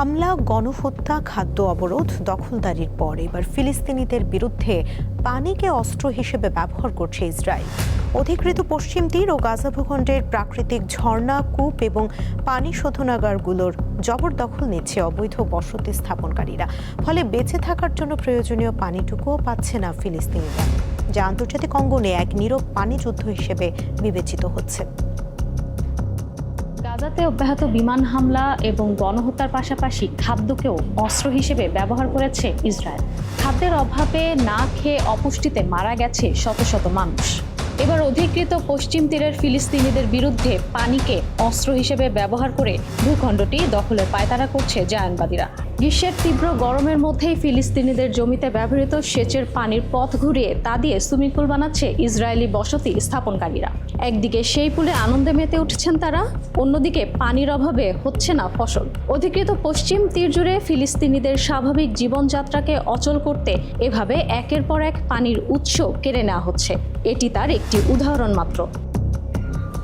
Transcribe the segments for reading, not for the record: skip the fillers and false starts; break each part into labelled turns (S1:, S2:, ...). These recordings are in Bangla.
S1: হামলা, গণহত্যা, খাদ্য অবরোধ, দখলদারির পর এবার ফিলিস্তিনিদের বিরুদ্ধে পানিকে অস্ত্র হিসেবে ব্যবহার করছে ইসরায়েল। অধিকৃত পশ্চিম তীর ও গাজা ভূখণ্ডের প্রাকৃতিক ঝর্ণা, কূপ এবং পানি শোধনাগারগুলোর জবরদখল নিচ্ছে অবৈধ বসতি স্থাপনকারীরা। ফলে বেঁচে থাকার জন্য প্রয়োজনীয় পানিটুকুও পাচ্ছে না ফিলিস্তিনিরা, যা আন্তর্জাতিক অঙ্গনে এক নীরব পানিযুদ্ধ হিসেবে বিবেচিত হচ্ছে।
S2: গাজাতে অব্যাহত বিমান হামলা এবং গণহত্যার পাশাপাশি খাদ্যকেও অস্ত্র হিসেবে ব্যবহার করেছে ইসরায়েল। খাদ্যের অভাবে না খেয়ে অপুষ্টিতে মারা গেছে শত শত মানুষ। এবার অধিকৃত পশ্চিম তীরের ফিলিস্তিনিদের বিরুদ্ধে পানিকে অস্ত্র হিসেবে ব্যবহার করে ভূখণ্ডটি দখলের পায়তারা করছে জায়নবাদীরা। গ্রীষ্মের তীব্র গরমের মধ্যেই ফিলিস্তিনিদের জমিতে ব্যবহৃত সেচের পানির পথ ঘুরিয়ে তা দিয়ে সুইমিং পুল বানাচ্ছে ইসরায়েলি বসতি স্থাপনকারীরা। একদিকে সেই পুলে আনন্দে মেতে উঠছেন তারা, অন্যদিকে পানির অভাবে হচ্ছে না ফসল। অধিকৃত পশ্চিম তীর জুড়ে ফিলিস্তিনিদের স্বাভাবিক জীবনযাত্রাকে অচল করতে এভাবে একের পর এক পানির উৎস কেড়ে নেওয়া হচ্ছে। এটি তার একটি উদাহরণ মাত্র।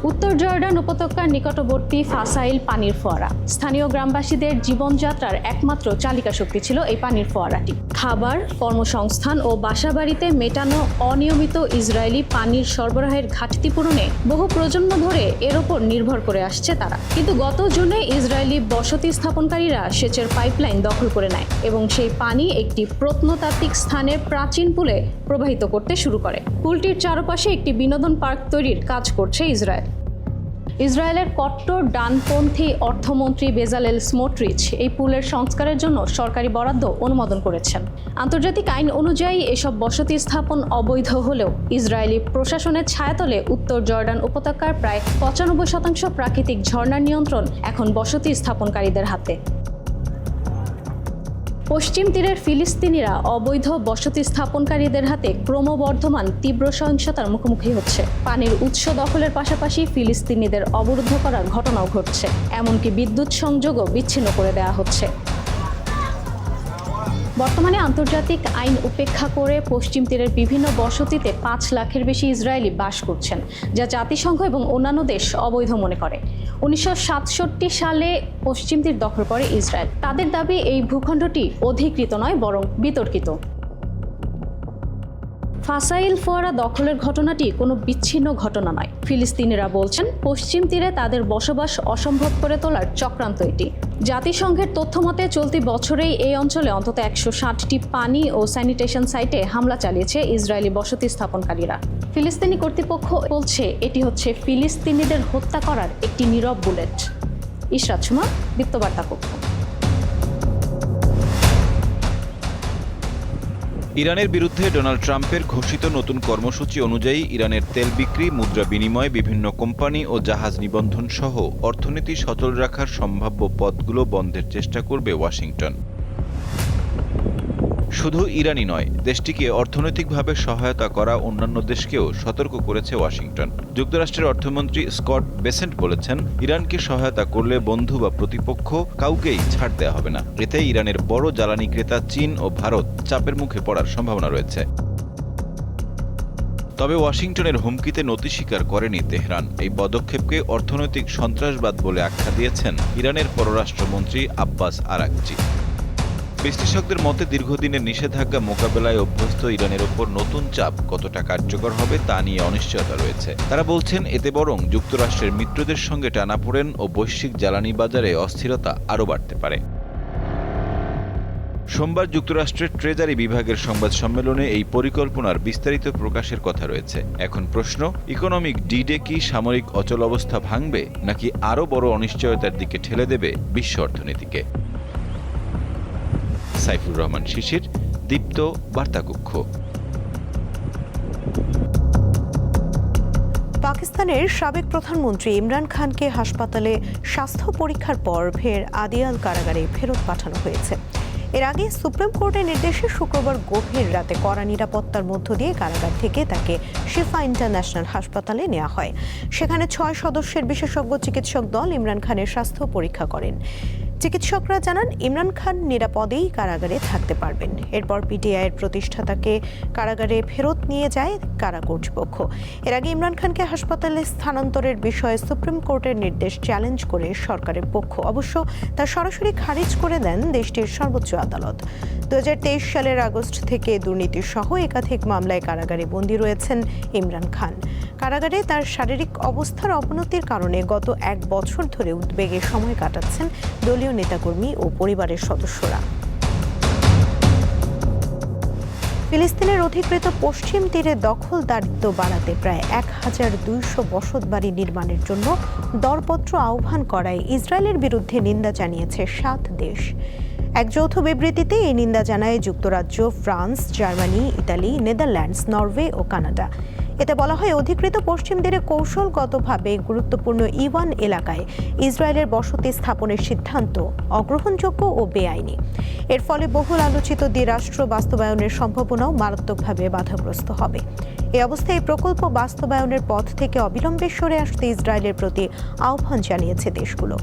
S2: উত্তর জর্ডান উপত্যকার নিকটবর্তী ফাসাইল পানির ফোয়ারা স্থানীয় গ্রামবাসীদের জীবনযাত্রার একমাত্র চালিকা শক্তি ছিল এই পানির ফোয়ারাটি। খাবার, কর্মসংস্থান ও বাসাবাড়িতে মেটানো অনিয়মিত ইসরায়েলি পানির সরবরাহের ঘাটতি পূরণে বহু প্রজন্ম ধরে এর ওপর নির্ভর করে আসছে তারা। কিন্তু গত জুনে ইসরায়েলি বসতি স্থাপনকারীরা সেচের পাইপলাইন দখল করে নেয় এবং সেই পানি একটি প্রত্নতাত্ত্বিক স্থানের প্রাচীন পুলে প্রবাহিত করতে শুরু করে। পুলটির চারপাশে একটি বিনোদন পার্ক তৈরির কাজ করছে ইসরায়েল। ইসরায়েলের কট্টর ডানপন্থী অর্থমন্ত্রী বেজালেল স্মোট্রিচ এই পুলের সংস্কারের জন্য সরকারি বরাদ্দ অনুমোদন করেছেন। আন্তর্জাতিক আইন অনুযায়ী এসব বসতি স্থাপন অবৈধ হলেও ইসরায়েলি প্রশাসনের ছায়াতলে উত্তর জর্ডান উপত্যকার প্রায় 95% প্রাকৃতিক ঝর্ণার নিয়ন্ত্রণ এখন বসতি স্থাপনকারীদের হাতে। পশ্চিম তীরের ফিলিস্তিনিরা অবৈধ বসতি স্থাপনকারীদের হাতে ক্রমবর্ধমান তীব্র সহিংসতার মুখোমুখি হচ্ছে। পানির উৎস দখলের পাশাপাশি ফিলিস্তিনিদের অবরুদ্ধ করার ঘটনাও ঘটছে, এমনকি বিদ্যুৎ সংযোগও বিচ্ছিন্ন করে দেওয়া হচ্ছে। বর্তমানে আন্তর্জাতিক আইন উপেক্ষা করে পশ্চিম তীরের বিভিন্ন বসতিতে 5 লাখের বেশি ইসরায়েলি বাস করছেন, যা জাতিসংঘ এবং অন্যান্য দেশ অবৈধ মনে করে। 1967 সালে পশ্চিম তীর দখল করে ইসরায়েল। তাদের দাবি এই ভূখণ্ডটি অধিকৃত নয়, বরং বিতর্কিত। ফাসাইল ফোয়ারা দখলের ঘটনাটি কোনো বিচ্ছিন্ন ঘটনা নয়। ফিলিস্তিনিরা বলছেন পশ্চিম তীরে তাদের বসবাস অসম্ভব করে তোলার চক্রান্ত এটি। জাতিসংঘের তথ্যমতে চলতি বছরেই এই অঞ্চলে অন্তত 160টি পানি ও স্যানিটেশন সাইটে হামলা চালিয়েছে ইসরায়েলি বসতি স্থাপনকারীরা। ফিলিস্তিনি কর্তৃপক্ষ বলছে এটি হচ্ছে ফিলিস্তিনিদের হত্যা করার একটি নীরব বুলেট। ইশরাত সুমা, দীপ্তবার্তা কক্ষ।
S3: ইরানের বিরুদ্ধে ডোনাল্ড ট্রাম্পের ঘোষিত নতুন কর্মসূচি অনুযায়ী ইরানের তেল বিক্রি, মুদ্রা বিনিময়, বিভিন্ন কোম্পানি ও জাহাজ নিবন্ধন সহ অর্থনীতি সচল রাখার সম্ভাব্য পথগুলো বন্ধের চেষ্টা করবে ওয়াশিংটন। শুধু ইরানই নয়, দেশটিকে অর্থনৈতিকভাবে সহায়তা করা অন্যান্য দেশকেও সতর্ক করেছে ওয়াশিংটন। যুক্তরাষ্ট্রের অর্থমন্ত্রী স্কট বেসেন্ট বলেছেন, ইরানকে সহায়তা করলে বন্ধু বা প্রতিপক্ষ কাউকেই ছাড় দেওয়া হবে না। এতে ইরানের বড় জ্বালানি ক্রেতা চীন ও ভারত চাপের মুখে পড়ার সম্ভাবনা রয়েছে। তবে ওয়াশিংটনের হুমকিতে নতি স্বীকার করেনি তেহরান। এই পদক্ষেপকে অর্থনৈতিক সন্ত্রাসবাদ বলে আখ্যা দিয়েছেন ইরানের পররাষ্ট্রমন্ত্রী আব্বাস আরাকচি। বিশ্লেষকদের মতে দীর্ঘদিনের নিষেধাজ্ঞা মোকাবেলায় অভ্যস্ত ইরানের ওপর নতুন চাপ কতটা কার্যকর হবে তা নিয়ে অনিশ্চয়তা রয়েছে। তারা বলছেন এতে বরং যুক্তরাষ্ট্রের মিত্রদের সঙ্গে টানাপোড়েন ও বৈশ্বিক জ্বালানি বাজারে অস্থিরতা আরও বাড়তে পারে। সোমবার যুক্তরাষ্ট্রের ট্রেজারি বিভাগের সংবাদ সম্মেলনে এই পরিকল্পনার বিস্তারিত প্রকাশের কথা রয়েছে। এখন প্রশ্ন, ইকোনমিক ডিডে কি সামরিক অচলাবস্থা ভাঙবে নাকি আরও বড় অনিশ্চয়তার দিকে ঠেলে দেবে বিশ্ব অর্থনীতিকে? সাইফুর রহমান শিশির, দীপ্ত বার্তাকক্ষ।
S1: পাকিস্তানের সাবেক প্রধানমন্ত্রী ইমরান খানকে হাসপাতালে স্বাস্থ্য পরীক্ষার পর ফের আদিয়াল কারাগারে ফেরত পাঠানো হয়েছে। এর আগে সুপ্রিম কোর্টের নির্দেশে শুক্রবার গভীর রাতে কড়া নিরাপত্তার মধ্য দিয়ে কারাগার থেকে তাকে শিফা ইন্টারন্যাশনাল হাসপাতালে নেওয়া হয়। সেখানে 6 সদস্যের বিশেষজ্ঞ চিকিৎসক দল ইমরান খানের স্বাস্থ্য পরীক্ষা করেন। চিকিৎসকরা জানান ইমরান খান নিরাপদেই কারাগারে থাকতে পারবেন। এরপর পিটিআইয়ের প্রতিষ্ঠাতাকে কারাগারে ফেরত নিয়ে যায় কারা কর্তৃপক্ষ। এর আগে ইমরান খানকে হাসপাতালে স্থানান্তরের বিষয়ে সুপ্রিম কোর্টের নির্দেশ চ্যালেঞ্জ করে সরকারের পক্ষ অবশ্য তা সরাসরি খারিজ করে দেন দেশটির সর্বোচ্চ আদালত। 2023 সালের আগস্ট থেকে দুর্নীতি সহ একাধিক মামলায় কারাগারে বন্দী রয়েছেন ইমরান খান। কারাগারে তার শারীরিক অবস্থার অবনতির কারণে গত 1 বছর ধরে উদ্বেগে সময় কাটাচ্ছেন দলীয় নেতাকর্মী ও পরিবারের সদস্যরা। ফিলিস্তিনের অধিকৃত পশ্চিম তীরে দখলদারিত্ব বাড়াতে প্রায় 1200 বসতবাড়ি নির্মাণের জন্য দরপত্র আহ্বান করায় ইসরায়েলের বিরুদ্ধে নিন্দা জানিয়েছে 7 দেশ। এক যৌথ বিবৃতিতে এই নিন্দা জানায় যুক্তরাজ্য, France, Germany, Italy, Netherlands, Norway ও কানাডা। এতে বলা হয়, অধিকৃত পশ্চিম তীরে কৌশলগতভাবে গুরুত্বপূর্ণ E1 এলাকায় ইসরায়েলের বসতি স্থাপনের সিদ্ধান্ত অগ্রহণযোগ্য ও বেআইনি। এর ফলে বহুল আলোচিত দ্বিরাষ্ট্র বাস্তবায়নের সম্ভাবনাও মারাত্মকভাবে বাধাগ্রস্ত হবে। এই অবস্থায় এই প্রকল্প বাস্তবায়নের পথ থেকে অবিলম্বে সরে আসতে ইসরায়েলের প্রতি আহ্বান জানিয়েছে দেশগুলো।